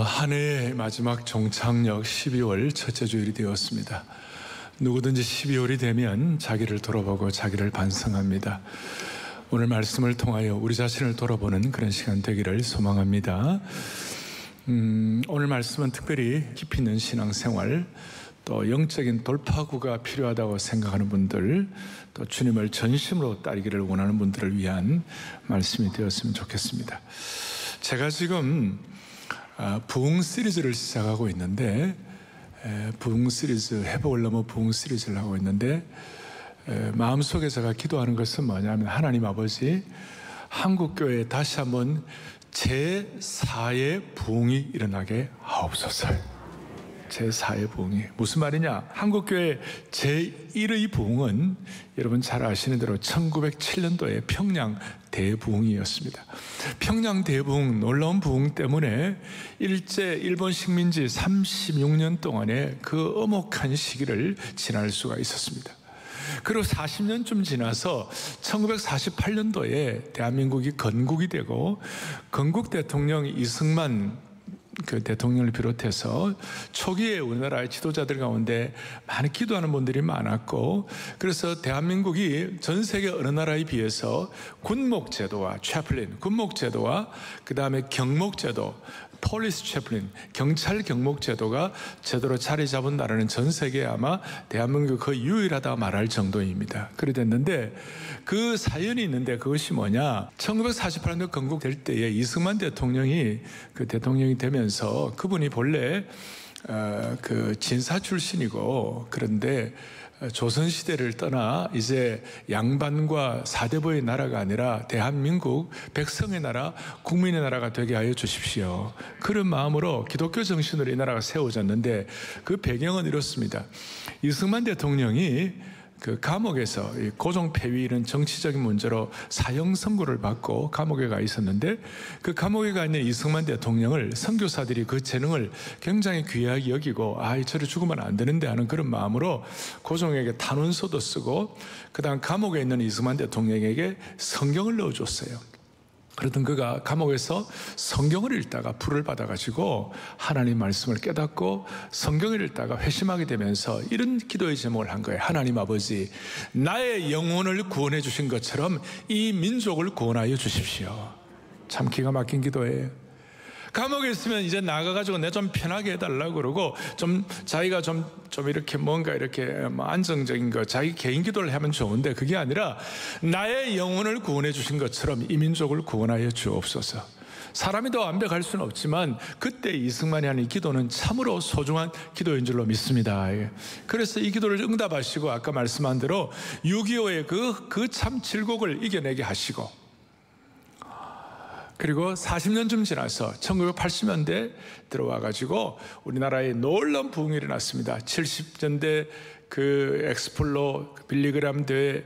한 해의 마지막 종착역 12월 첫째 주일이 되었습니다. 누구든지 12월이 되면 자기를 돌아보고 자기를 반성합니다. 오늘 말씀을 통하여 우리 자신을 돌아보는 그런 시간 되기를 소망합니다. 오늘 말씀은 특별히 깊이 있는 신앙생활, 또 영적인 돌파구가 필요하다고 생각하는 분들, 또 주님을 전심으로 따르기를 원하는 분들을 위한 말씀이 되었으면 좋겠습니다. 제가 지금 부흥 시리즈를 시작하고 있는데, 부흥 시리즈, 회복을 넘어 부흥 시리즈를 하고 있는데, 마음속에 제가 기도하는 것은 뭐냐면, 하나님 아버지, 한국교회에 다시 한번 제4의 부흥이 일어나게 하옵소서. 제4의 부흥이 무슨 말이냐? 한국교회 제1의 부흥은 여러분 잘 아시는 대로 1907년도에 평양 대부흥이었습니다. 평양 대부흥, 놀라운 부흥 때문에 일제 일본 식민지 36년 동안의 그 엄혹한 시기를 지날 수가 있었습니다. 그리고 40년쯤 지나서 1948년도에 대한민국이 건국이 되고, 건국 대통령 이승만 그 대통령을 비롯해서 초기에 우리나라의 지도자들 가운데 많이 기도하는 분들이 많았고, 그래서 대한민국이 전 세계 어느 나라에 비해서 군목제도와 채플린, 군목제도와 그 다음에 경목제도, 폴리스 채플린, 경찰 경목제도가 제대로 자리 잡은 나라는 전 세계에 아마 대한민국이 거의 유일하다 말할 정도입니다. 그래 됐는데, 그 사연이 있는데 그것이 뭐냐? 1948년 건국될 때에 이승만 대통령이 그 대통령이 되면서, 그분이 본래 그 진사 출신이고, 그런데 조선시대를 떠나 이제 양반과 사대부의 나라가 아니라 대한민국 백성의 나라, 국민의 나라가 되게 하여 주십시오. 그런 마음으로 기독교 정신으로 이 나라가 세워졌는데, 그 배경은 이렇습니다. 이승만 대통령이 그 감옥에서 고종 폐위 이런 정치적인 문제로 사형 선고를 받고 감옥에 가 있었는데, 그 감옥에 가 있는 이승만 대통령을 선교사들이 그 재능을 굉장히 귀하게 여기고, 저를 죽으면 안 되는데 하는 그런 마음으로 고종에게 탄원서도 쓰고, 그 다음 감옥에 있는 이승만 대통령에게 성경을 넣어줬어요. 그러던 그가 감옥에서 성경을 읽다가 불을 받아가지고 하나님 말씀을 깨닫고 성경을 읽다가 회심하게 되면서 이런 기도의 제목을 한 거예요. 하나님 아버지, 나의 영혼을 구원해 주신 것처럼 이 민족을 구원하여 주십시오. 참 기가 막힌 기도예요. 감옥에 있으면 이제 나가가지고 내 좀 편하게 해달라고 그러고, 좀 자기가 좀 이렇게 뭔가 이렇게 안정적인 거, 자기 개인 기도를 하면 좋은데, 그게 아니라 나의 영혼을 구원해 주신 것처럼 이 민족을 구원하여 주옵소서. 사람이 더 완벽할 수는 없지만 그때 이승만이 하는 이 기도는 참으로 소중한 기도인 줄로 믿습니다. 그래서 이 기도를 응답하시고, 아까 말씀한 대로 6.25의 그 참 질곡을 이겨내게 하시고, 그리고 40년쯤 지나서 1980년대 들어와가지고 우리나라에 놀라운 부흥이 일어났습니다. 70년대 그 엑스폴로, 빌리그람 대회,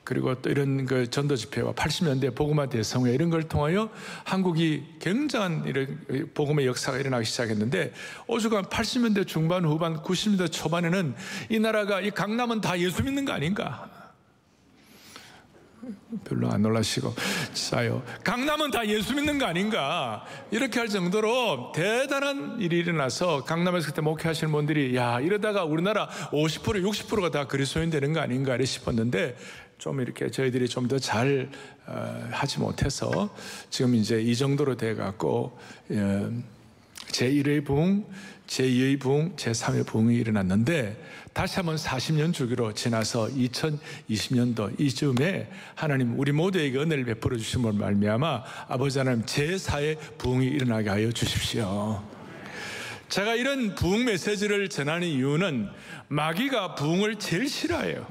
그리고 또 이런 그 전도 집회와 80년대 복음화 대성회, 이런 걸 통하여 한국이 굉장한 이런 복음의 역사가 일어나기 시작했는데, 오죽한 80년대 중반, 후반, 90년대 초반에는 이 나라가, 이 강남은 다 예수 믿는 거 아닌가? 별로 안 놀라시고, 싸요. 강남은 다 예수 믿는 거 아닌가? 이렇게 할 정도로 대단한 일이 일어나서 강남에서 그때 목회하시는 분들이, 이러다가 우리나라 50%, 60%가 다 그리스도인 되는 거 아닌가 이래 싶었는데, 좀 이렇게 저희들이 좀 더 잘 하지 못해서 지금 이제 이 정도로 돼갖고, 제1의 부흥, 제2의 부흥, 제3의 부흥이 일어났는데, 다시 한번 40년 주기로 지나서 2020년도 이쯤에 하나님 우리 모두에게 은혜를 베풀어 주심으로 말미암아 아버지 하나님 제4의 부흥이 일어나게 하여 주십시오. 제가 이런 부흥 메시지를 전하는 이유는, 마귀가 부흥을 제일 싫어해요.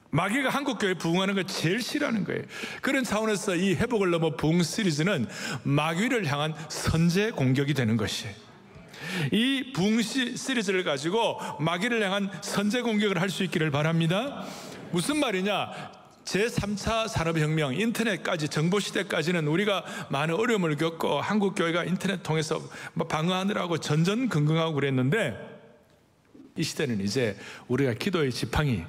마귀가 한국교회 부흥하는 걸 제일 싫어하는 거예요. 그런 차원에서 이 회복을 넘어 부흥 시리즈는 마귀를 향한 선제 공격이 되는 것이에요. 이 부흥 시리즈를 가지고 마귀를 향한 선제 공격을 할 수 있기를 바랍니다. 무슨 말이냐? 제3차 산업혁명, 인터넷까지, 정보시대까지는 우리가 많은 어려움을 겪고 한국교회가 인터넷 통해서 방어하느라고 전전긍긍하고 그랬는데, 이 시대는 이제 우리가 기도의 지팡이,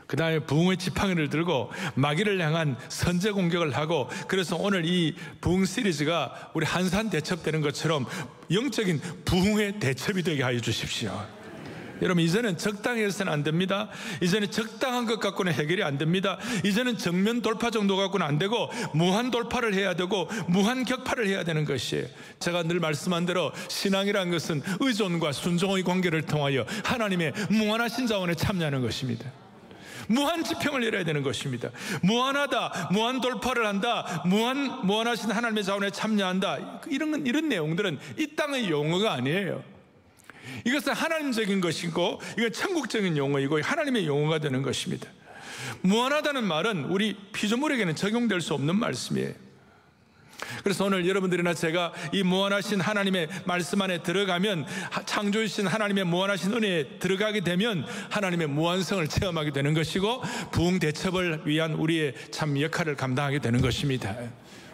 그 다음에 부흥의 지팡이를 들고 마귀를 향한 선제 공격을 하고, 그래서 오늘 이 부흥 시리즈가 우리 한산 대첩되는 것처럼 영적인 부흥의 대첩이 되게 하여 주십시오. 여러분, 이제는 적당히 해서는 안 됩니다. 이제는 적당한 것 갖고는 해결이 안 됩니다. 이제는 정면 돌파 정도 갖고는 안 되고 무한 돌파를 해야 되고 무한 격파를 해야 되는 것이에요. 제가 늘 말씀한 대로 신앙이라는 것은 의존과 순종의 관계를 통하여 하나님의 무한하신 자원에 참여하는 것입니다. 무한 지평을 열어야 되는 것입니다. 무한하다, 무한 돌파를 한다, 무한하신 하나님의 자원에 참여한다, 이런 내용들은 이 땅의 용어가 아니에요. 이것은 하나님적인 것이고, 이건 천국적인 용어이고 하나님의 용어가 되는 것입니다. 무한하다는 말은 우리 피조물에게는 적용될 수 없는 말씀이에요. 그래서 오늘 여러분들이나 제가 이 무한하신 하나님의 말씀 안에 들어가면, 창조주신 하나님의 무한하신 은혜에 들어가게 되면 하나님의 무한성을 체험하게 되는 것이고, 부흥 대첩을 위한 우리의 참 역할을 감당하게 되는 것입니다.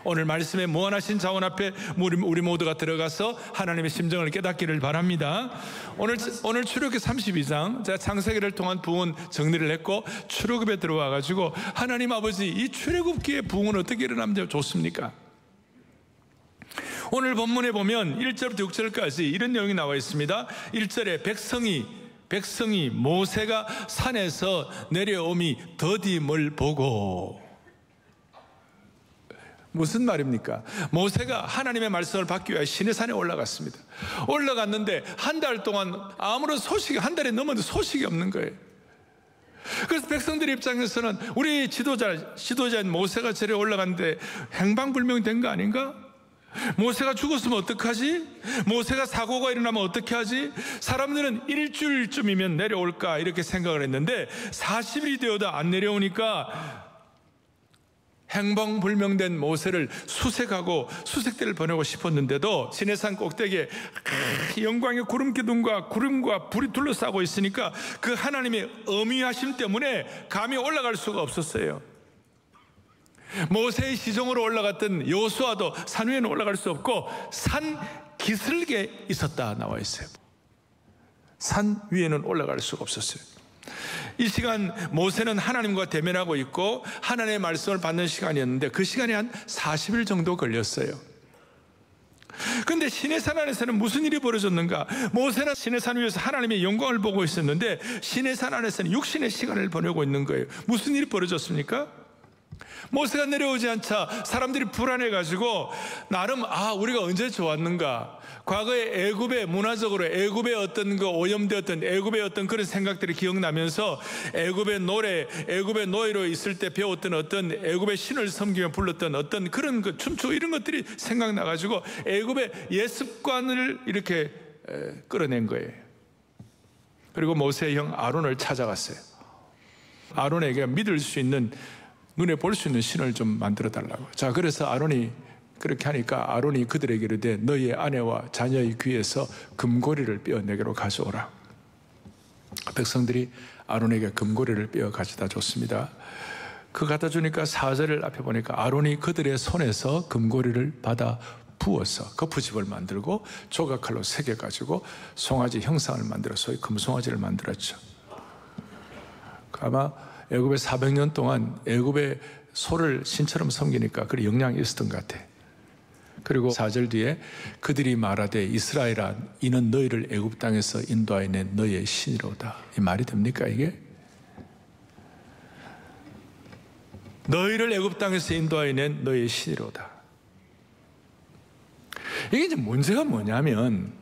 오늘 말씀에 무한하신 자원 앞에 우리 모두가 들어가서 하나님의 심정을 깨닫기를 바랍니다. 오늘 출애굽기 32장, 제가 창세기를 통한 부흥 정리를 했고 출애굽에 들어와 가지고 하나님 아버지, 이 출애굽기의 부흥은 어떻게 일어나면 좋습니까? 오늘 본문에 보면 1절부터 6절까지 이런 내용이 나와 있습니다. 1절에 백성이 모세가 산에서 내려옴이 더딤을 보고. 무슨 말입니까? 모세가 하나님의 말씀을 받기 위해 시내산에 올라갔습니다. 올라갔는데 한 달 동안 아무런 소식이, 한 달이 넘었는데 소식이 없는 거예요. 그래서 백성들 입장에서는 우리 지도자인 모세가 저리 올라갔는데 행방불명된 거 아닌가? 모세가 죽었으면 어떡하지? 모세가 사고가 일어나면 어떻게 하지? 사람들은 일주일쯤이면 내려올까 이렇게 생각을 했는데 40일이 되어도 안 내려오니까 행방불명된 모세를 수색하고 수색대를 보내고 싶었는데도 시내산 꼭대기에 영광의 구름기둥과 구름과 불이 둘러싸고 있으니까 그 하나님의 어미하심 때문에 감히 올라갈 수가 없었어요. 모세의 시종으로 올라갔던 여호수아도 산 위에는 올라갈 수 없고 산 기슭에 있었다 나와 있어요. 산 위에는 올라갈 수가 없었어요. 이 시간 모세는 하나님과 대면하고 있고 하나님의 말씀을 받는 시간이었는데 그 시간이 한 40일 정도 걸렸어요. 그런데 시내산 안에서는 무슨 일이 벌어졌는가? 모세는 시내산 위에서 하나님의 영광을 보고 있었는데 시내산 안에서는 육신의 시간을 보내고 있는 거예요. 무슨 일이 벌어졌습니까? 모세가 내려오지 않자 사람들이 불안해가지고 나름 우리가 언제 좋았는가, 과거에 애굽의 문화적으로 애굽의 어떤 그 오염되었던 애굽의 어떤 그런 생각들이 기억나면서 애굽의 노래, 애굽의 노예로 있을 때 배웠던 어떤 애굽의 신을 섬기며 불렀던 어떤 그런 그 춤추고 이런 것들이 생각나가지고 애굽의 예습관을 이렇게 끌어낸 거예요. 그리고 모세의 형 아론을 찾아갔어요. 아론에게 믿을 수 있는, 눈에 볼 수 있는 신을 좀 만들어 달라고. 자, 그래서 아론이 그렇게 하니까 아론이 그들에게 이르되 너희의 아내와 자녀의 귀에서 금고리를 빼어 내게로 가져오라. 백성들이 아론에게 금고리를 빼어 가져다 줬습니다. 그 갖다 주니까 4절을 앞에 보니까 아론이 그들의 손에서 금고리를 받아 부어서 거푸집을 만들고 조각칼로 새겨 가지고 송아지 형상을 만들어 소위 금송아지를 만들었죠. 아마 애굽에 400년 동안 애굽의 소를 신처럼 섬기니까 그런 영향이 있었던 것 같아. 그리고 4절 뒤에 그들이 말하되 이스라엘아 이는 너희를 애굽 땅에서 인도하여 낸 너희의 신이로다. 이 말이 됩니까 이게? 너희를 애굽 땅에서 인도하여 낸 너희의 신이로다. 이게 이제 문제가 뭐냐면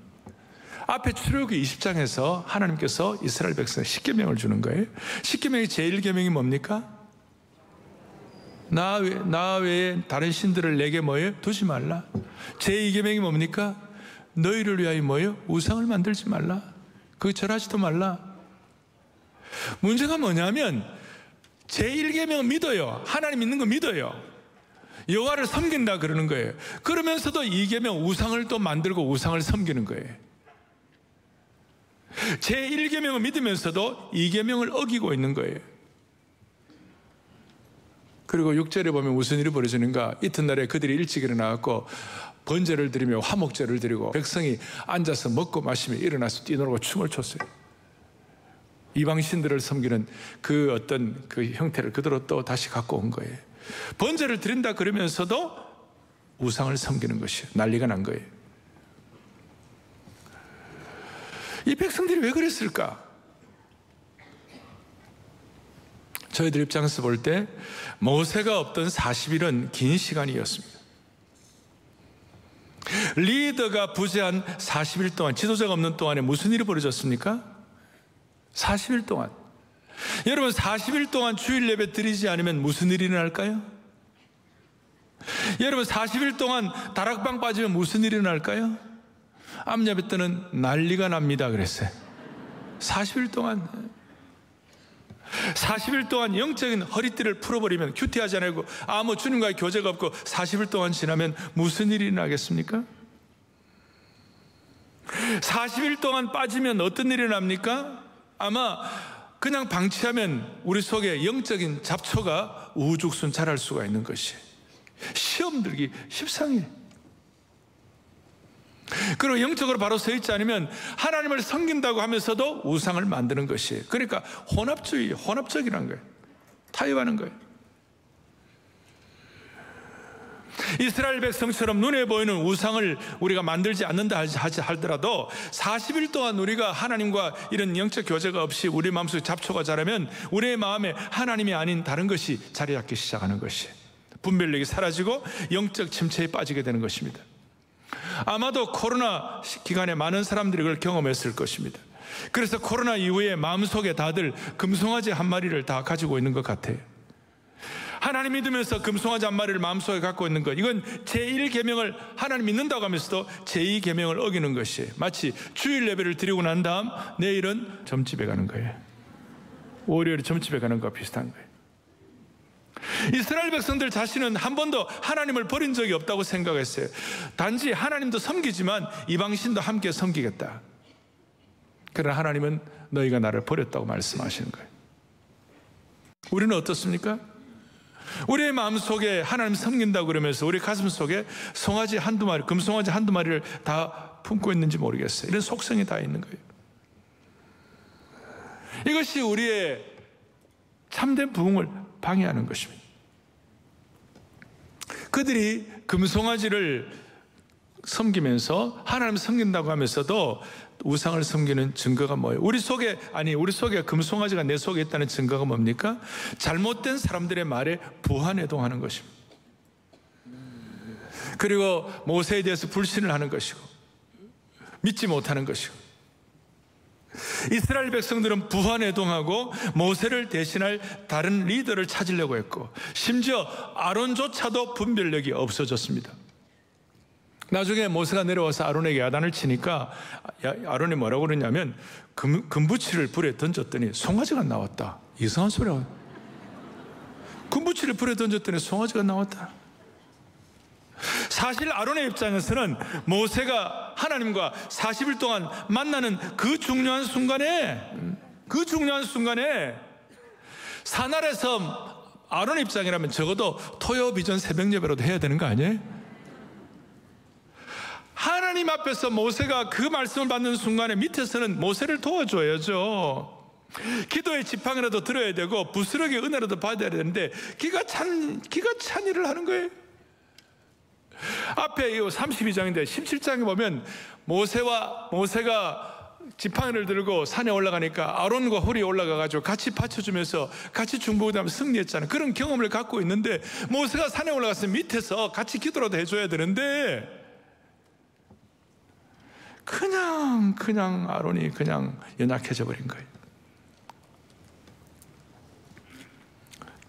앞에 출애굽기 20장에서 하나님께서 이스라엘 백성에 10계명을 주는 거예요. 10계명의 제1계명이 뭡니까? 나 외에 다른 신들을 내게 뭐예요? 두지 말라. 제2계명이 뭡니까? 너희를 위하여 뭐예요? 우상을 만들지 말라. 그거 절하지도 말라. 문제가 뭐냐면 제1계명은 믿어요. 하나님 믿는 거 믿어요. 여호와를 섬긴다 그러는 거예요. 그러면서도 2계명 우상을 또 만들고 우상을 섬기는 거예요. 제1계명을 믿으면서도 2계명을 어기고 있는 거예요. 그리고 6절에 보면 무슨 일이 벌어지는가? 이튿날에 그들이 일찍 일어나고 번제를 드리며 화목제를 드리고 백성이 앉아서 먹고 마시며 일어나서 뛰놀고 춤을 췄어요. 이방신들을 섬기는 그 어떤 그 형태를 그대로 또 다시 갖고 온 거예요. 번제를 드린다 그러면서도 우상을 섬기는 것이 난리가 난 거예요. 이 백성들이 왜 그랬을까? 저희들 입장에서 볼 때 모세가 없던 40일은 긴 시간이었습니다. 리더가 부재한 40일 동안, 지도자가 없는 동안에 무슨 일이 벌어졌습니까? 40일 동안. 여러분, 40일 동안 주일 예배 드리지 않으면 무슨 일이 일어날까요? 여러분, 40일 동안 다락방 빠지면 무슨 일이 일어날까요? 암예배 때는 난리가 납니다 그랬어요. 40일 동안 40일 동안 영적인 허리띠를 풀어버리면, 큐티하지 않고 아무 주님과의 교제가 없고 40일 동안 지나면 무슨 일이 일어나겠습니까? 40일 동안 빠지면 어떤 일이 납니까? 아마 그냥 방치하면 우리 속에 영적인 잡초가 우후죽순 자랄 수가 있는 것이, 시험 들기 십상이에요. 그리고 영적으로 바로 서 있지 않으면 하나님을 섬긴다고 하면서도 우상을 만드는 것이에요. 그러니까 혼합주의, 혼합적이라는 거예요. 타협하는 거예요. 이스라엘 백성처럼 눈에 보이는 우상을 우리가 만들지 않는다 하더라도 40일 동안 우리가 하나님과 이런 영적 교제가 없이 우리 마음속에 잡초가 자라면 우리의 마음에 하나님이 아닌 다른 것이 자리 잡기 시작하는 것이에요. 분별력이 사라지고 영적 침체에 빠지게 되는 것입니다. 아마도 코로나 기간에 많은 사람들이 그걸 경험했을 것입니다. 그래서 코로나 이후에 마음속에 다들 금송아지 한 마리를 다 가지고 있는 것 같아요. 하나님 믿으면서 금송아지 한 마리를 마음속에 갖고 있는 것, 이건 제1계명을 하나님 믿는다고 하면서도 제2계명을 어기는 것이에요. 마치 주일 예배를 드리고 난 다음 내일은 점집에 가는 거예요. 월요일에 점집에 가는 것과 비슷한 거예요. 이스라엘 백성들 자신은 한 번도 하나님을 버린 적이 없다고 생각했어요. 단지 하나님도 섬기지만 이방신도 함께 섬기겠다. 그러나 하나님은 너희가 나를 버렸다고 말씀하시는 거예요. 우리는 어떻습니까? 우리의 마음속에 하나님 섬긴다고 그러면서 우리 가슴 속에 송아지 한두 마리, 금송아지 한두 마리를 다 품고 있는지 모르겠어요. 이런 속성이 다 있는 거예요. 이것이 우리의 참된 부흥을 방해하는 것입니다. 그들이 금송아지를 섬기면서 하나님 섬긴다고 하면서도 우상을 섬기는 증거가 뭐예요? 우리 속에 금송아지가 내 속에 있다는 증거가 뭡니까? 잘못된 사람들의 말에 부한해동하는 것입니다. 그리고 모세에 대해서 불신을 하는 것이고 믿지 못하는 것이고, 이스라엘 백성들은 부한해동하고 모세를 대신할 다른 리더를 찾으려고 했고, 심지어 아론조차도 분별력이 없어졌습니다. 나중에 모세가 내려와서 아론에게 야단을 치니까 아론이 뭐라고 그러냐면, 금부치를 불에 던졌더니 송아지가 나왔다. 이상한 소리야. 금부치를 불에 던졌더니 송아지가 나왔다. 사실 아론의 입장에서는 모세가 하나님과 40일 동안 만나는 그 중요한 순간에 산 아래서 아론의 입장이라면 적어도 토요 비전 새벽 예배라도 해야 되는 거 아니에요? 하나님 앞에서 모세가 그 말씀을 받는 순간에 밑에서는 모세를 도와줘야죠. 기도의 지팡이라도 들어야 되고 부스러기 은혜라도 받아야 되는데 기가 찬 일을 하는 거예요. 앞에 32장인데 17장에 보면 모세가 지팡이를 들고 산에 올라가니까 아론과 홀이 올라가가지고 같이 받쳐주면서 같이 중보기도하며 승리했잖아요. 그런 경험을 갖고 있는데 모세가 산에 올라가서 밑에서 같이 기도라도 해줘야 되는데 그냥 아론이 그냥 연약해져 버린 거예요.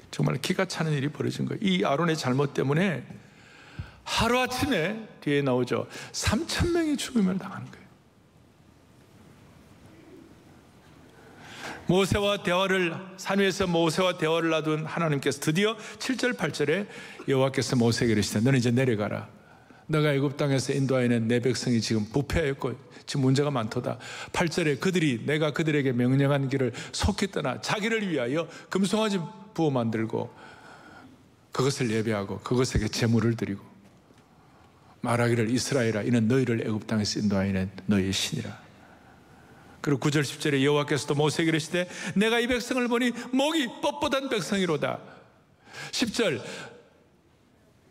정말 기가 차는 일이 벌어진 거예요. 이 아론의 잘못 때문에 하루아침에 뒤에 나오죠. 3,000명이 죽음을 당하는 거예요. 산 위에서 모세와 대화를 놔둔 하나님께서 드디어 7절 8절에 여호와께서 모세에게 이르시되 너는 이제 내려가라. 너가 애굽 땅에서 인도하여낸 내 백성이 지금 부패하였고 지금 문제가 많도다. 8절에 내가 그들에게 명령한 길을 속히 떠나 자기를 위하여 금송아지 부어 만들고 그것을 예배하고 그것에게 제물을 드리고 말하기를 이스라엘아 이는 너희를 애굽 땅에서 인도하여낸 너희의 신이라. 그리고 9절 10절에 여호와께서도 모세에게 이르시되 내가 이 백성을 보니 목이 뻣뻣한 백성이로다. 10절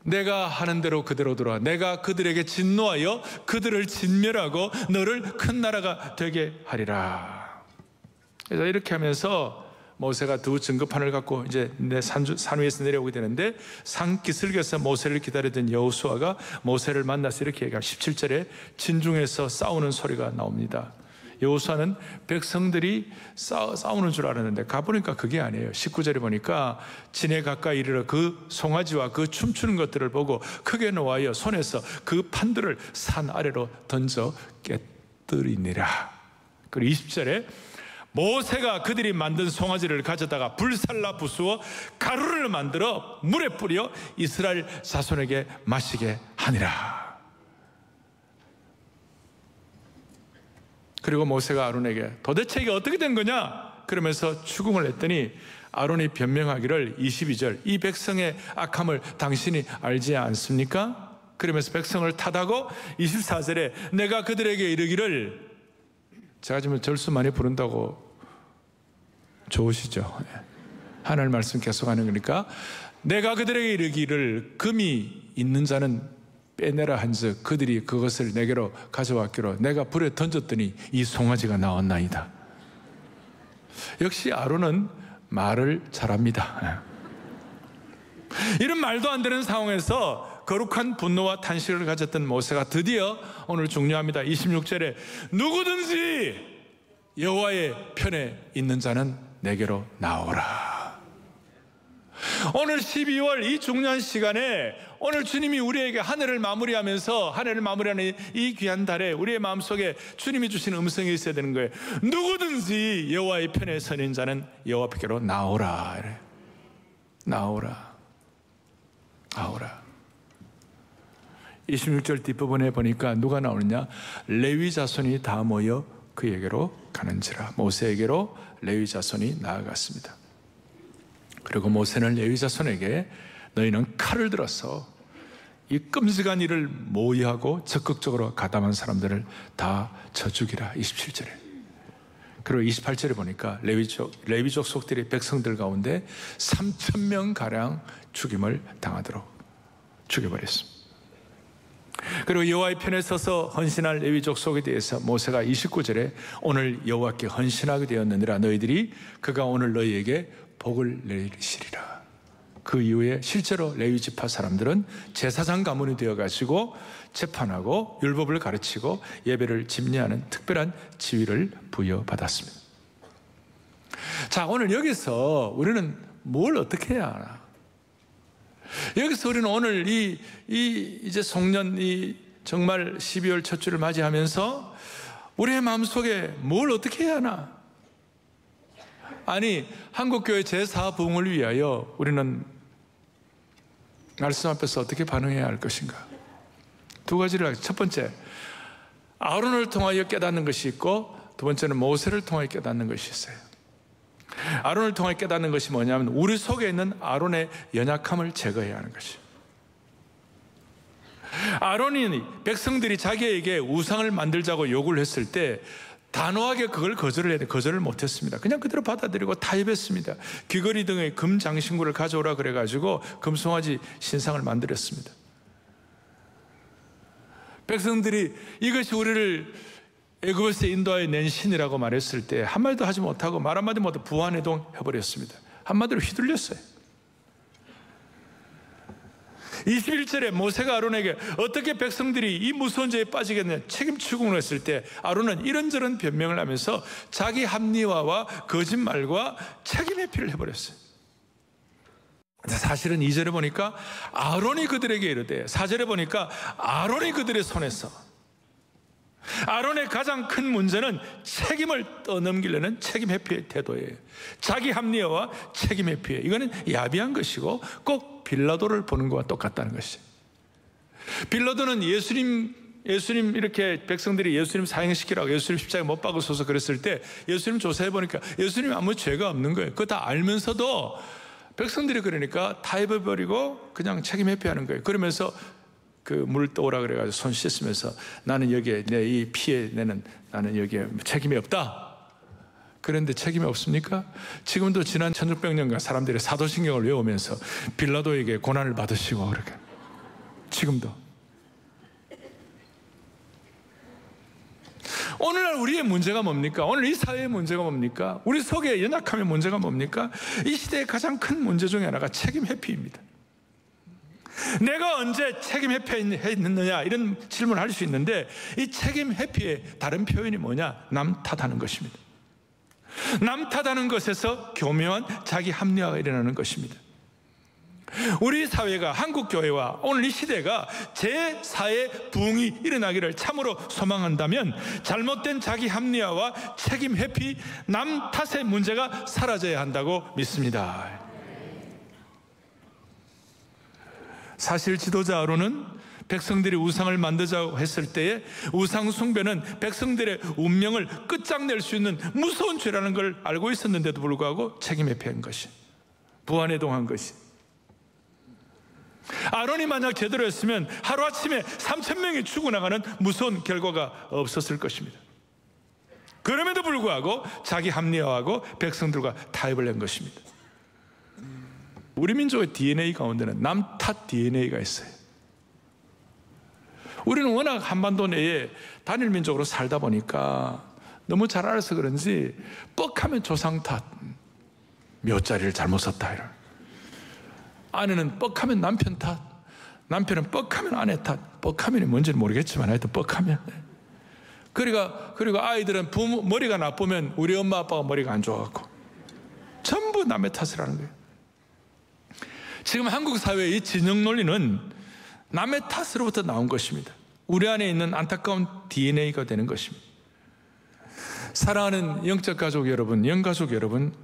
내가 하는 대로 그대로 돌아 내가 그들에게 진노하여 그들을 진멸하고 너를 큰 나라가 되게 하리라. 그래서 이렇게 하면서 모세가 두 증거판을 갖고 이제 산 위에서 내려오게 되는데 산 기슭에서 모세를 기다리던 여호수아가 모세를 만나서 이렇게 얘기합니다. 17절에 진중에서 싸우는 소리가 나옵니다. 여호수아는 백성들이 싸우는 줄 알았는데 가보니까 그게 아니에요. 19절에 보니까 진에 가까이 이르러 그 송아지와 그 춤추는 것들을 보고 크게 노하여 손에서 그 판들을 산 아래로 던져 깨뜨리니라. 그리고 20절에 모세가 그들이 만든 송아지를 가져다가 불살라 부수어 가루를 만들어 물에 뿌려 이스라엘 자손에게 마시게 하니라. 그리고 모세가 아론에게 도대체 이게 어떻게 된 거냐? 그러면서 추궁을 했더니 아론이 변명하기를 22절 이 백성의 악함을 당신이 알지 않습니까? 그러면서 백성을 탓하고 24절에 내가 그들에게 이르기를 제가 지금 절수 많이 부른다고 좋으시죠? 하나님 말씀 계속하는 거니까 내가 그들에게 이르기를 금이 있는 자는 빼내라 한즉 그들이 그것을 내게로 가져왔기로 내가 불에 던졌더니 이 송아지가 나왔나이다. 역시 아론은 말을 잘합니다. 이런 말도 안 되는 상황에서 거룩한 분노와 탄식을 가졌던 모세가 드디어 오늘 중요합니다. 26절에 누구든지 여호와의 편에 있는 자는 내게로 나오라. 오늘 12월 이 중요한 시간에 오늘 주님이 우리에게 한 해를 마무리하면서 한 해를 마무리하는 이 귀한 달에 우리의 마음속에 주님이 주신 음성이 있어야 되는 거예요. 누구든지 여호와의 편에 서는 자는 여호와께로 나오라. 이래. 나오라. 나오라. 26절 뒷부분에 보니까 누가 나오느냐? 레위 자손이 다 모여 그에게로 가는지라. 모세에게로 레위 자손이 나아갔습니다. 그리고 모세는 레위 자손에게 너희는 칼을 들어서 이 끔찍한 일을 모의하고 적극적으로 가담한 사람들을 다 쳐 죽이라. 27절에. 그리고 28절에 보니까 레위족 속들이 백성들 가운데 3,000명 가량 죽임을 당하도록 죽여버렸습니다. 그리고 여호와의 편에 서서 헌신할 레위족 속에 대해서 모세가 29절에 오늘 여호와께 헌신하게 되었느니라. 너희들이 그가 오늘 너희에게 복을 내리시리라. 그 이후에 실제로 레위 지파 사람들은 제사장 가문이 되어가지고 재판하고 율법을 가르치고 예배를 집례하는 특별한 지위를 부여받았습니다. 자, 오늘 여기서 우리는 뭘 어떻게 해야 하나? 여기서 우리는 오늘 이제 송년 정말 12월 첫 주를 맞이하면서 우리의 마음속에 뭘 어떻게 해야 하나? 아니, 한국교회 제4부흥을 위하여 우리는 말씀 앞에서 어떻게 반응해야 할 것인가? 두 가지를. 첫 번째, 아론을 통하여 깨닫는 것이 있고, 두 번째는 모세를 통하여 깨닫는 것이 있어요. 아론을 통하여 깨닫는 것이 뭐냐면 우리 속에 있는 아론의 연약함을 제거해야 하는 것이에요. 아론이 백성들이 자기에게 우상을 만들자고 요구를 했을 때 단호하게 그걸 거절을 못했습니다. 그냥 그대로 받아들이고 타협했습니다. 귀걸이 등의 금 장신구를 가져오라 그래가지고 금송아지 신상을 만들었습니다. 백성들이 이것이 우리를 애굽에서 인도하여 낸 신이라고 말했을 때 한마디도 하지 못하고 말 한마디 못하고 부안해동 해버렸습니다. 한마디로 휘둘렸어요. 21절에 모세가 아론에게 어떻게 백성들이 이 무서운 죄에 빠지겠느냐 책임 추궁을 했을 때 아론은 이런저런 변명을 하면서 자기 합리화와 거짓말과 책임 회피를 해버렸어요. 사실은 2절에 보니까 아론이 그들에게 이르되 4절에 보니까 아론이 그들의 손에서 아론의 가장 큰 문제는 책임을 떠넘기려는 책임 회피의 태도예요. 자기 합리화와 책임 회피예요. 이거는 야비한 것이고 꼭 빌라도를 보는 것과 똑같다는 것이죠. 빌라도는 예수님 이렇게 백성들이 예수님 사형시키라고 예수님 십자가에 못 박으소서 그랬을 때 예수님 조사해 보니까 예수님 아무 죄가 없는 거예요. 그거 다 알면서도 백성들이 그러니까 타협해버리고 그냥 책임 회피하는 거예요. 그러면서 그 물 떠오라 그래가지고 손 씻으면서 나는 여기에 내 이 피해 내는 나는 여기에 책임이 없다. 그런데 책임이 없습니까? 지금도 지난 1600년간 사람들이 사도신경을 외우면서 빌라도에게 고난을 받으시고 그렇게 지금도. 오늘날 우리의 문제가 뭡니까? 오늘 이 사회의 문제가 뭡니까? 우리 속의 연약함의 문제가 뭡니까? 이 시대의 가장 큰 문제 중에 하나가 책임 회피입니다. 내가 언제 책임 회피했느냐 이런 질문을 할 수 있는데 이 책임 회피의 다른 표현이 뭐냐? 남 탓하는 것입니다. 남 탓하는 것에서 교묘한 자기 합리화가 일어나는 것입니다. 우리 사회가 한국 교회와 오늘 이 시대가 제4의 부흥이 일어나기를 참으로 소망한다면 잘못된 자기 합리화와 책임 회피, 남 탓의 문제가 사라져야 한다고 믿습니다. 사실 지도자 아론은 백성들이 우상을 만들자고 했을 때에 우상 숭배는 백성들의 운명을 끝장낼 수 있는 무서운 죄라는 걸 알고 있었는데도 불구하고 책임 회피한 것이, 부안해동한 것이. 아론이 만약 제대로 했으면 하루아침에 3,000명이 죽어나가는 무서운 결과가 없었을 것입니다. 그럼에도 불구하고 자기 합리화하고 백성들과 타협을 한 것입니다. 우리 민족의 DNA 가운데는 남 탓 DNA가 있어요. 우리는 워낙 한반도 내에 단일 민족으로 살다 보니까 너무 잘 알아서 그런지 뻑하면 조상 탓, 묘자리를 잘못 썼다 이런. 아내는 뻑하면 남편 탓, 남편은 뻑하면 아내 탓. 뻑하면이 뭔지는 모르겠지만 하여튼 뻑하면. 그리고 아이들은 부모 머리가 나쁘면 우리 엄마 아빠가 머리가 안 좋아갖고 전부 남의 탓을 하는 거예요. 지금 한국 사회의 이 진영 논리는 남의 탓으로부터 나온 것입니다. 우리 안에 있는 안타까운 DNA가 되는 것입니다. 사랑하는 영적 가족 여러분, 영가족 여러분,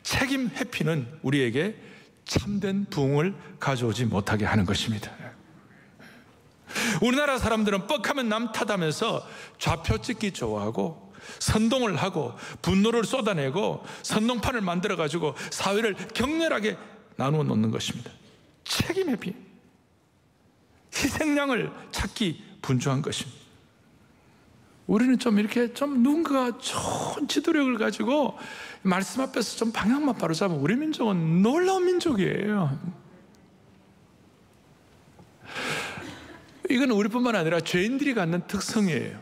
책임 회피는 우리에게 참된 부흥을 가져오지 못하게 하는 것입니다. 우리나라 사람들은 뻑하면 남 탓하면서 좌표 찍기 좋아하고 선동을 하고 분노를 쏟아내고 선동판을 만들어가지고 사회를 격렬하게 나누어 놓는 것입니다. 책임 회피, 희생양을 찾기 분주한 것입니다. 우리는 좀 이렇게 좀 누군가가 좋은 지도력을 가지고 말씀 앞에서 좀 방향만 바로잡으면 우리 민족은 놀라운 민족이에요. 이건 우리뿐만 아니라 죄인들이 갖는 특성이에요.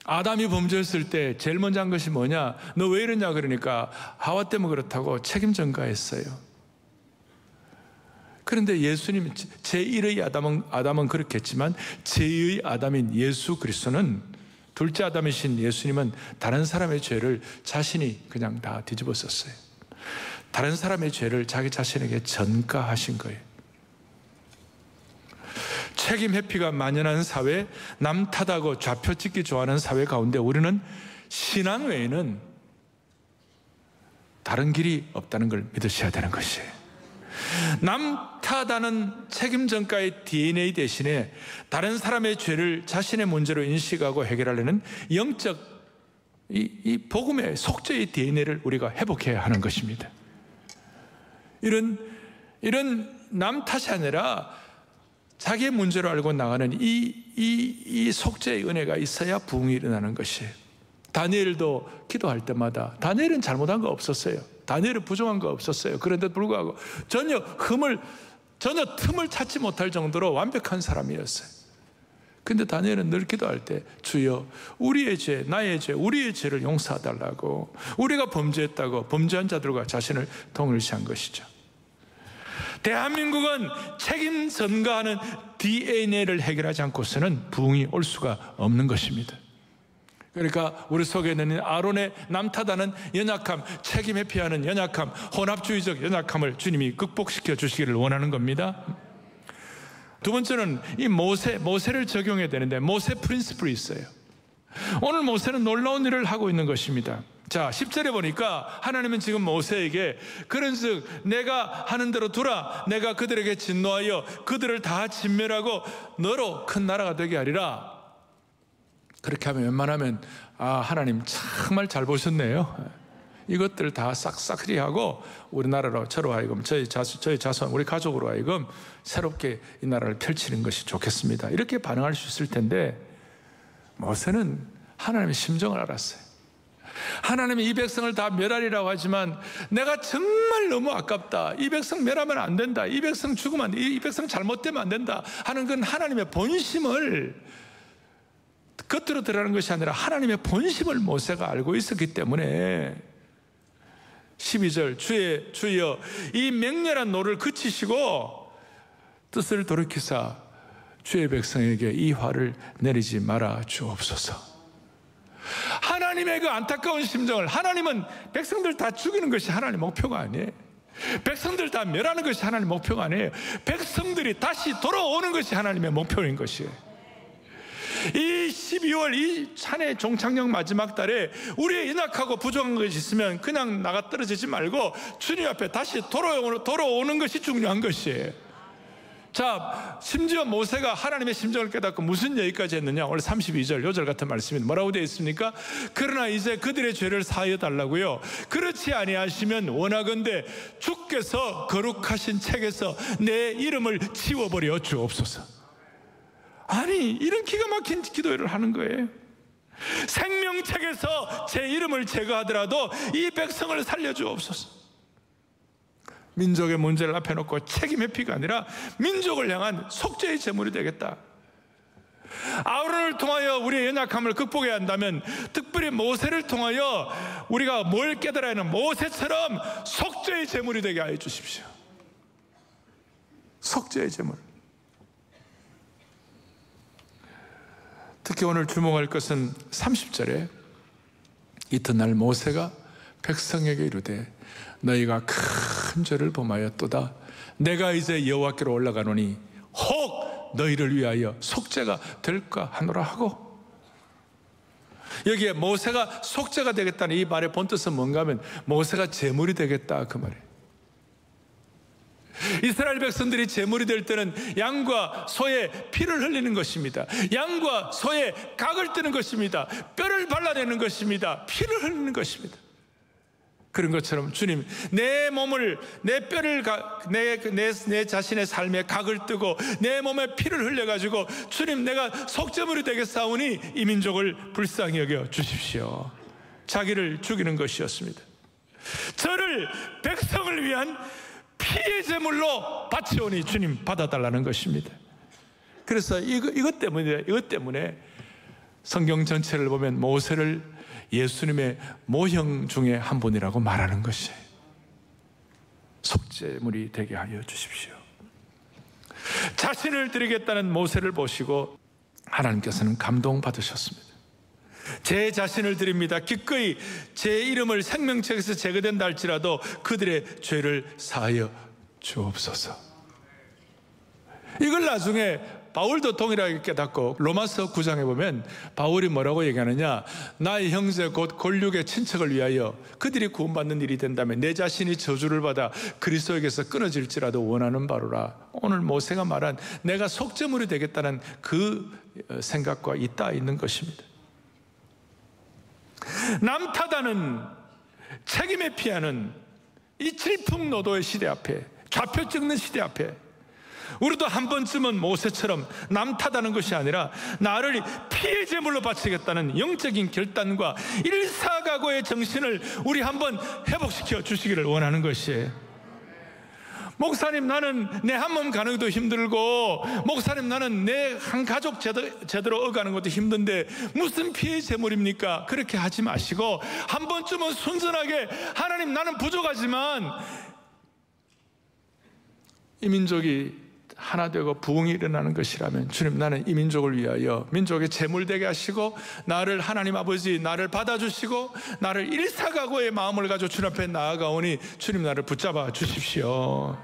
아담이 범죄했을 때 제일 먼저 한 것이 뭐냐? 너 왜 이러냐 그러니까 하와 때문에 그렇다고 책임 전가했어요. 그런데 예수님, 제1의 아담은 그렇겠지만 제2의 아담인 예수 그리스도는, 둘째 아담이신 예수님은 다른 사람의 죄를 자신이 그냥 다 뒤집어 썼어요. 다른 사람의 죄를 자기 자신에게 전가하신 거예요. 책임 회피가 만연한 사회, 남 탓하고 좌표 찍기 좋아하는 사회 가운데 우리는 신앙 외에는 다른 길이 없다는 걸 믿으셔야 되는 것이에요. 남 탓하는 책임 전가의 DNA 대신에 다른 사람의 죄를 자신의 문제로 인식하고 해결하려는 영적 이 복음의 속죄의 DNA를 우리가 회복해야 하는 것입니다. 이런 남 탓이 아니라 자기의 문제로 알고 나가는 이 속죄의 은혜가 있어야 부흥이 일어나는 것이에요. 다니엘도 기도할 때마다, 다니엘은 잘못한 거 없었어요. 다니엘은 부정한 거 없었어요. 그런데도 불구하고 전혀 틈을 찾지 못할 정도로 완벽한 사람이었어요. 근데 다니엘은 늘 기도할 때 주여 우리의 죄, 나의 죄, 우리의 죄를 용서해달라고, 우리가 범죄했다고 범죄한 자들과 자신을 동일시한 것이죠. 대한민국은 책임 전가하는 DNA를 해결하지 않고서는 부흥이 올 수가 없는 것입니다. 그러니까 우리 속에 있는 아론의 남 탓하는 연약함, 책임 회피하는 연약함, 혼합주의적 연약함을 주님이 극복시켜 주시기를 원하는 겁니다. 두 번째는 이 모세를 적용해야 되는데, 모세 프린시플이 있어요. 오늘 모세는 놀라운 일을 하고 있는 것입니다. 자, 10절에 보니까 하나님은 지금 모세에게 그런즉 내가 하는 대로 두라, 내가 그들에게 진노하여 그들을 다 진멸하고 너로 큰 나라가 되게 하리라. 그렇게 하면 웬만하면 하나님 정말 잘 보셨네요, 이것들 다 싹싹리하고 우리나라로 저로 하여금 저희 자손 우리 가족으로 하여금 새롭게 이 나라를 펼치는 것이 좋겠습니다. 이렇게 반응할 수 있을 텐데 모세는 하나님의 심정을 알았어요. 하나님이 이 백성을 다 멸하리라고 하지만 내가 정말 너무 아깝다. 이 백성 멸하면 안 된다. 이 백성 죽으면 안 돼. 이 백성 잘못되면 안 된다 하는 건 하나님의 본심을 겉으로 드러나는 것이 아니라 하나님의 본심을 모세가 알고 있었기 때문에 12절 주여 이 맹렬한 노를 그치시고 뜻을 돌이키사 주의 백성에게 이 화를 내리지 말아 주옵소서. 하나님의 그 안타까운 심정을, 하나님은 백성들 다 죽이는 것이 하나님의 목표가 아니에요. 백성들 다 멸하는 것이 하나님의 목표가 아니에요. 백성들이 다시 돌아오는 것이 하나님의 목표인 것이에요. 이 12월 이 한 해 종착역 마지막 달에 우리의 연약하고 부족한 것이 있으면 그냥 나가 떨어지지 말고 주님 앞에 다시 돌아오는 것이 중요한 것이에요. 자, 심지어 모세가 하나님의 심정을 깨닫고 무슨 얘기까지 했느냐? 오늘 32절 요절 같은 말씀입니다. 뭐라고 되어 있습니까? 그러나 이제 그들의 죄를 사하여 달라고요. 그렇지 아니하시면 원하건대 주께서 거룩하신 책에서 내 이름을 지워버려 주옵소서. 아니, 이런 기가 막힌 기도를 하는 거예요. 생명책에서 제 이름을 제거하더라도 이 백성을 살려주옵소서. 민족의 문제를 앞에 놓고 책임의 피가 아니라 민족을 향한 속죄의 제물이 되겠다. 아론을 통하여 우리의 연약함을 극복해야 한다면 특별히 모세를 통하여 우리가 뭘 깨달아야 하는 모세처럼 속죄의 제물이 되게 하여 주십시오. 속죄의 제물. 특히 오늘 주목할 것은 30절에 이튿날 모세가 백성에게 이르되 너희가 큰 죄를 범하였도다. 내가 이제 여호와께로 올라가노니 혹 너희를 위하여 속죄가 될까 하노라 하고, 여기에 모세가 속죄가 되겠다는 이 말의 본뜻은 뭔가 하면 모세가 제물이 되겠다 그 말이에요. 이스라엘 백성들이 제물이 될 때는 양과 소의 피를 흘리는 것입니다. 양과 소의 각을 뜨는 것입니다. 뼈를 발라내는 것입니다. 피를 흘리는 것입니다. 그런 것처럼 주님, 내 몸을, 내 뼈를, 내 자신의 삶에 각을 뜨고 내 몸에 피를 흘려가지고 주님, 내가 속죄물이 되겠사오니 이 민족을 불쌍히 여겨 주십시오. 자기를 죽이는 것이었습니다. 저를 백성을 위한 피의 제물로 바치오니 주님 받아달라는 것입니다. 그래서 이것 때문에 성경 전체를 보면 모세를 예수님의 모형 중에 한 분이라고 말하는 것이에요. 속죄물이 되게 하여 주십시오. 자신을 드리겠다는 모세를 보시고 하나님께서는 감동받으셨습니다. 제 자신을 드립니다. 기꺼이 제 이름을 생명책에서 제거된다 할지라도 그들의 죄를 사하여 주옵소서. 이걸 나중에 바울도 동일하게 깨닫고 로마서 9장에 보면 바울이 뭐라고 얘기하느냐, 나의 형제 곧 골육의 친척을 위하여 그들이 구원받는 일이 된다면 내 자신이 저주를 받아 그리스도에게서 끊어질지라도 원하는 바로라. 오늘 모세가 말한 내가 속죄물이 되겠다는 그 생각과 잇닿아 있는 것입니다. 남 탓하는, 책임에 피하는 이 질풍노도의 시대 앞에, 좌표 찍는 시대 앞에 우리도 한 번쯤은 모세처럼 남 탓하는 것이 아니라 나를 피의 제물로 바치겠다는 영적인 결단과 일사각오의 정신을 우리 한번 회복시켜 주시기를 원하는 것이에요. 목사님, 나는 내 한 몸 가는 것도 힘들고, 목사님, 나는 내 한 가족 제대로 어가는 것도 힘든데 무슨 피의 제물입니까? 그렇게 하지 마시고 한 번쯤은 순전하게, 하나님, 나는 부족하지만 이 민족이 하나 되고 부흥이 일어나는 것이라면 주님, 나는 이 민족을 위하여 민족의 제물 되게 하시고 나를, 하나님 아버지, 나를 받아주시고 나를 일사각오의 마음을 가지고 주님 앞에 나아가오니 주님, 나를 붙잡아 주십시오.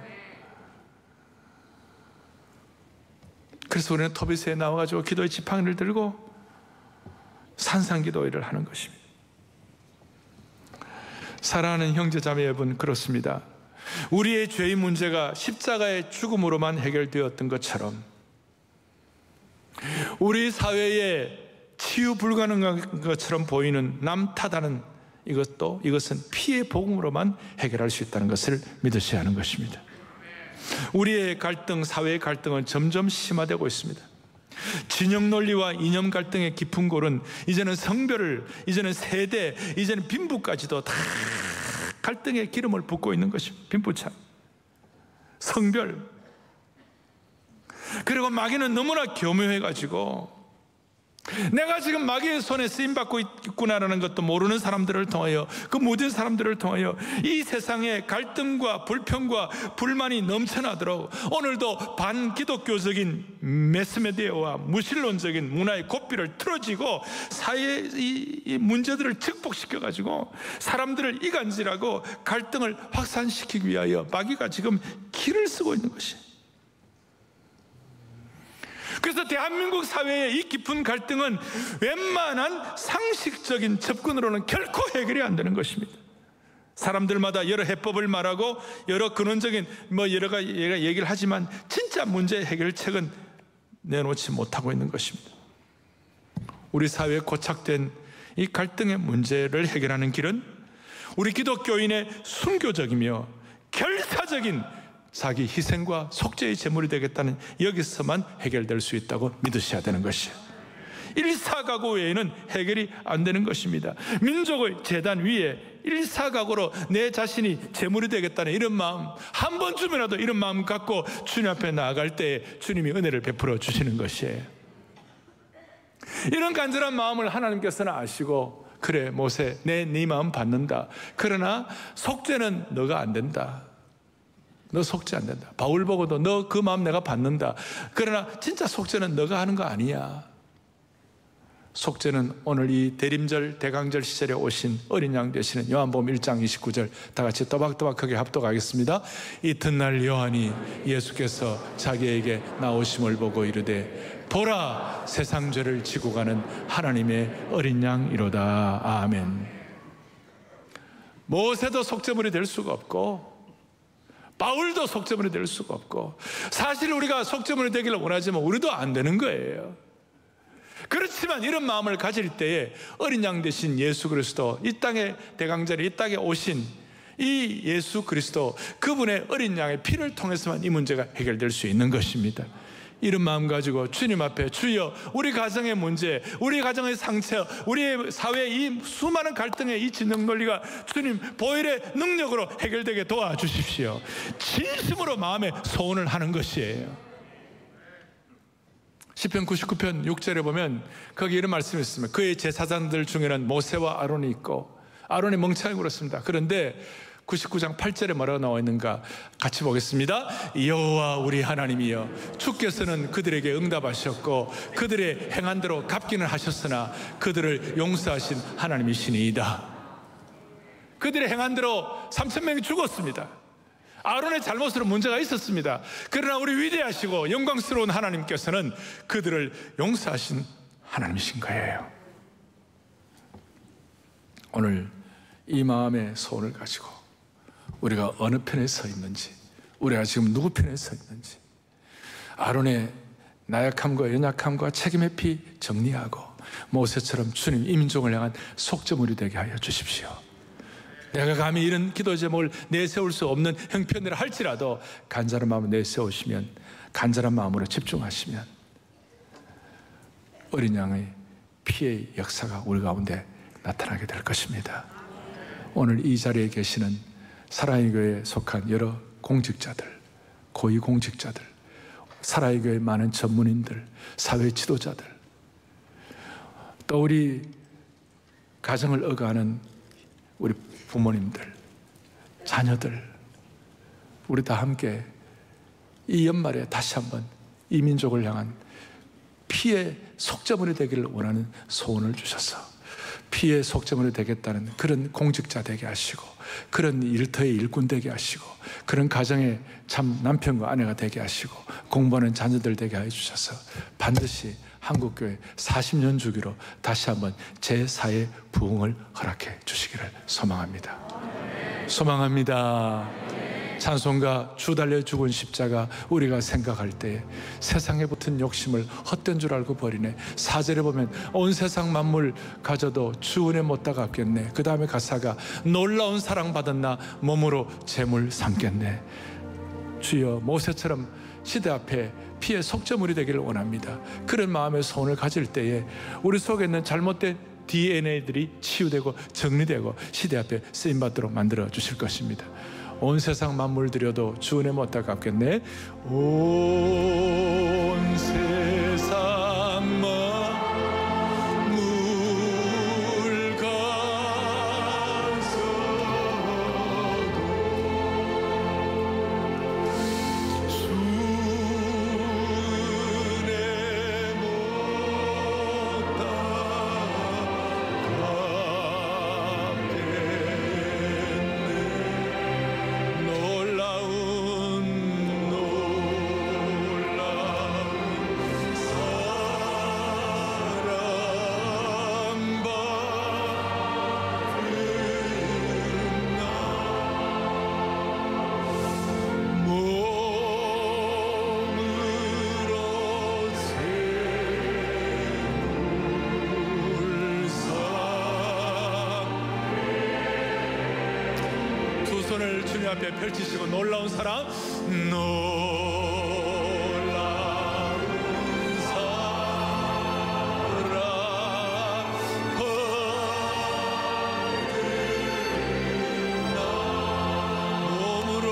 그래서 우리는 토비스에 나와가지고 기도의 지팡이를 들고 산상기도회를 하는 것입니다. 사랑하는 형제자매 여러분, 그렇습니다. 우리의 죄의 문제가 십자가의 죽음으로만 해결되었던 것처럼 우리 사회에 치유 불가능한 것처럼 보이는 남 탓하는 이것은 피의 복음으로만 해결할 수 있다는 것을 믿으셔야 하는 것입니다. 우리의 갈등, 사회의 갈등은 점점 심화되고 있습니다. 진영 논리와 이념 갈등의 깊은 골은 이제는 성별을, 이제는 세대, 이제는 빈부까지도 다 갈등의 기름을 붓고 있는 것입니다. 빈부차, 성별. 그리고 마귀는 너무나 교묘해가지고 내가 지금 마귀의 손에 쓰임받고 있구나라는 것도 모르는 사람들을 통하여, 그 모든 사람들을 통하여 이 세상에 갈등과 불평과 불만이 넘쳐나도록 오늘도 반기독교적인 매스미디어와 무신론적인 문화의 고삐를 틀어지고 사회의 이 문제들을 증폭시켜가지고 사람들을 이간질하고 갈등을 확산시키기 위하여 마귀가 지금 길을 쓰고 있는 것이에요. 그래서 대한민국 사회의 이 깊은 갈등은 웬만한 상식적인 접근으로는 결코 해결이 안 되는 것입니다. 사람들마다 여러 해법을 말하고 여러 근원적인 여러 가지 얘기를 하지만 진짜 문제 해결책은 내놓지 못하고 있는 것입니다. 우리 사회에 고착된 이 갈등의 문제를 해결하는 길은 우리 기독교인의 순교적이며 결사적인 자기 희생과 속죄의 제물이 되겠다는 여기서만 해결될 수 있다고 믿으셔야 되는 것이에요. 일사각오 외에는 해결이 안 되는 것입니다. 민족의 제단 위에 일사각오로 내 자신이 제물이 되겠다는 이런 마음, 한 번쯤이라도 이런 마음 갖고 주님 앞에 나아갈 때에 주님이 은혜를 베풀어 주시는 것이에요. 이런 간절한 마음을 하나님께서는 아시고, 그래 모세, 네 마음 받는다. 그러나 속죄는 너가 안 된다. 너 속죄 안 된다. 바울 보고도 너 그 마음 내가 받는다. 그러나 진짜 속죄는 너가 하는 거 아니야. 속죄는 오늘 이 대림절 대강절 시절에 오신 어린 양 되시는 요한복음 1장 29절 다 같이 또박또박하게 합독하겠습니다. 이튿날 요한이 예수께서 자기에게 나오심을 보고 이르되 보라, 세상 죄를 지고 가는 하나님의 어린 양이로다. 아멘. 모세도 속죄물이 될 수가 없고 바울도 속죄물이 될 수가 없고, 사실 우리가 속죄물이 되기를 원하지만 우리도 안 되는 거예요. 그렇지만 이런 마음을 가질 때에 어린 양 되신 예수 그리스도, 이 땅에 대강절에 이 땅에 오신 이 예수 그리스도, 그분의 어린 양의 피를 통해서만 이 문제가 해결될 수 있는 것입니다. 이런 마음 가지고 주님 앞에 주여, 우리 가정의 문제, 우리 가정의 상처, 우리 사회의 이 수많은 갈등의 이 진영 논리가 주님 보혈의 능력으로 해결되게 도와주십시오. 진심으로 마음에 소원을 하는 것이에요. 시편 99편 6절에 보면 거기 이런 말씀이 있습니다. 그의 제사장들 중에는 모세와 아론이 있고, 아론이 멍청하게 굴었습니다. 그런데 99장 8절에 뭐라고 나와 있는가 같이 보겠습니다. 여호와 우리 하나님이여, 주께서는 그들에게 응답하셨고 그들의 행한 대로 갚기는 하셨으나 그들을 용서하신 하나님이시니이다. 그들의 행한 대로 3,000명이 죽었습니다. 아론의 잘못으로 문제가 있었습니다. 그러나 우리 위대하시고 영광스러운 하나님께서는 그들을 용서하신 하나님이신 거예요. 오늘 이 마음의 소원을 가지고 우리가 어느 편에 서 있는지, 우리가 지금 누구 편에 서 있는지, 아론의 나약함과 연약함과 책임의 피 정리하고 모세처럼 주님 이 민족을 향한 속죄물이 되게 하여 주십시오. 내가 감히 이런 기도 제목을 내세울 수 없는 형편이라 할지라도 간절한 마음을 내세우시면, 간절한 마음으로 집중하시면 어린 양의 피의 역사가 우리 가운데 나타나게 될 것입니다. 오늘 이 자리에 계시는 사랑의 교회에 속한 여러 공직자들, 고위공직자들, 사랑의 교회 많은 전문인들, 사회 지도자들, 또 우리 가정을 억압하는 우리 부모님들, 자녀들, 우리 다 함께 이 연말에 다시 한번 이 민족을 향한 피의 속죄물이 되기를 원하는 소원을 주셔서 피의 속죄물이 되겠다는 그런 공직자 되게 하시고, 그런 일터의 일꾼 되게 하시고, 그런 가정의 참 남편과 아내가 되게 하시고, 공부하는 자녀들 되게 해주셔서 반드시 한국교회 40년 주기로 다시 한번 제4의 부흥을 허락해 주시기를 소망합니다. 소망합니다. 찬송가 주 달려 죽은 십자가 우리가 생각할 때 세상에 붙은 욕심을 헛된 줄 알고 버리네. 4절에 보면 온 세상 만물 가져도 주 은혜 못다 갚겠네. 그 다음에 가사가 놀라운 사랑받은 나 몸으로 재물 삼겠네. 주여, 모세처럼 시대 앞에 피의 속죄물이 되기를 원합니다. 그런 마음의 소원을 가질 때에 우리 속에 있는 잘못된 DNA들이 치유되고 정리되고 시대 앞에 쓰임받도록 만들어 주실 것입니다. 온 세상 만물 들여도 주 은혜 못다 갚겠네. 온 세상 만물 가져도 주 은혜 못다 손을 주님 앞에 펼치시고 놀라운 사랑, 놀라운 사랑 거듭나 몸으로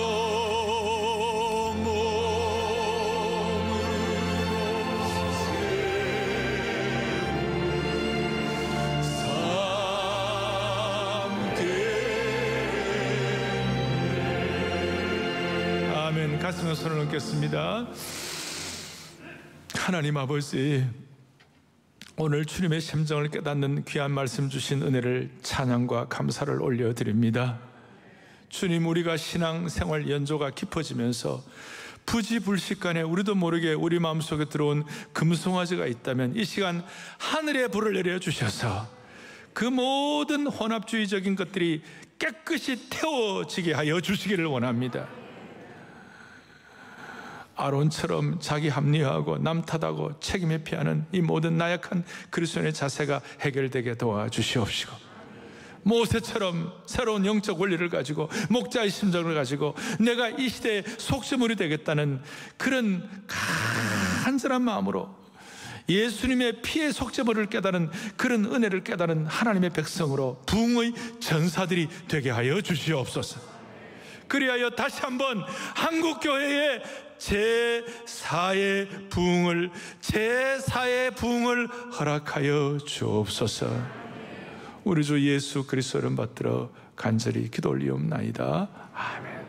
아멘. 가슴에 손을 얹겠습니다. 하나님 아버지, 오늘 주님의 심정을 깨닫는 귀한 말씀 주신 은혜를 찬양과 감사를 올려드립니다. 주님, 우리가 신앙생활 연조가 깊어지면서 부지불식간에 우리도 모르게 우리 마음속에 들어온 금송아지가 있다면 이 시간 하늘의 불을 내려주셔서 그 모든 혼합주의적인 것들이 깨끗이 태워지게 하여 주시기를 원합니다. 아론처럼 자기 합리화하고 남 탓하고 책임 회피하는 이 모든 나약한 그리스도인의 자세가 해결되게 도와주시옵시고, 모세처럼 새로운 영적 원리를 가지고 목자의 심정을 가지고 내가 이 시대의 속죄물이 되겠다는 그런 간절한 마음으로 예수님의 피의 속죄물을 깨달은 그런 은혜를 깨달은 하나님의 백성으로 부흥의 전사들이 되게 하여 주시옵소서. 그리하여 다시 한번 한국교회의 제4의 부흥을 허락하여 주옵소서. 우리 주 예수 그리스도를 받들어 간절히 기도 올리옵나이다. 아멘.